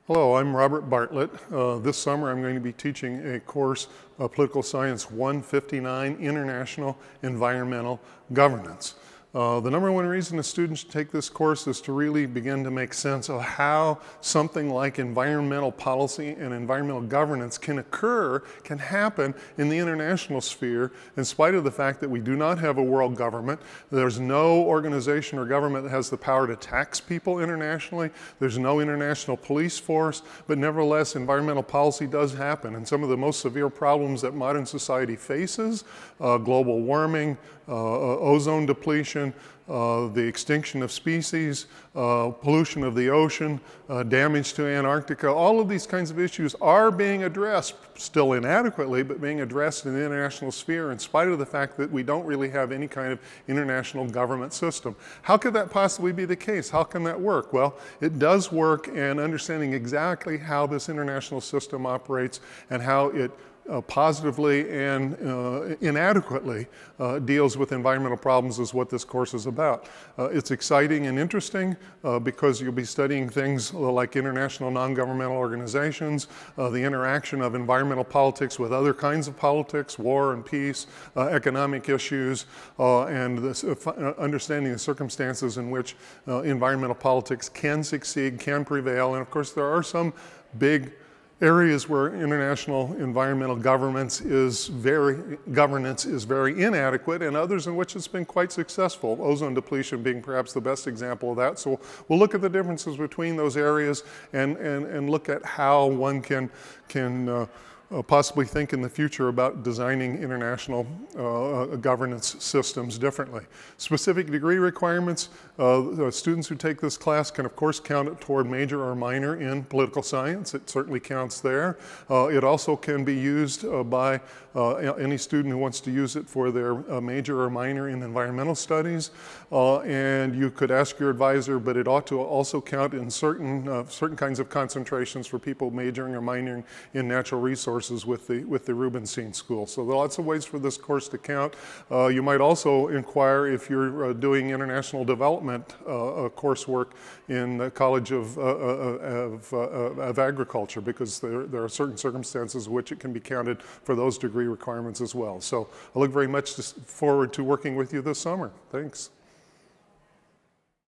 Hello, I'm Robert Bartlett. This summer I'm going to be teaching a course, Political Science 159, International Environmental Governance. The number one reason a student should take this course is to really begin to make sense of how something like environmental policy and environmental governance can happen in the international sphere, in spite of the fact that we do not have a world government. There's no organization or government that has the power to tax people internationally. There's no international police force, but nevertheless, environmental policy does happen. And some of the most severe problems that modern society faces, global warming, ozone depletion, the extinction of species, pollution of the ocean, damage to Antarctica, all of these kinds of issues are being addressed, still inadequately, but being addressed in the international sphere in spite of the fact that we don't really have any kind of international government system. How could that possibly be the case? How can that work? Well, it does work, and understanding exactly how this international system operates and how it positively and inadequately deals with environmental problems is what this course is about. It's exciting and interesting because you'll be studying things like international non-governmental organizations, the interaction of environmental politics with other kinds of politics, war and peace, economic issues, and understanding the circumstances in which environmental politics can succeed, can prevail. And of course, there are some big areas where international environmental governance is very inadequate, and others in which it's been quite successful, ozone depletion being perhaps the best example of that. So we'll look at the differences between those areas and look at how one can possibly think in the future about designing international governance systems differently. Specific degree requirements, students who take this class can of course count it toward major or minor in political science. It certainly counts there. It also can be used by any student who wants to use it for their major or minor in environmental studies. And you could ask your advisor, but it ought to also count in certain kinds of concentrations for people majoring or minoring in natural resources with the Rubenstein School. So there are lots of ways for this course to count. You might also inquire if you're doing international development coursework in the College of Agriculture, because there are certain circumstances in which it can be counted for those degree requirements as well. So I look very much forward to working with you this summer. Thanks.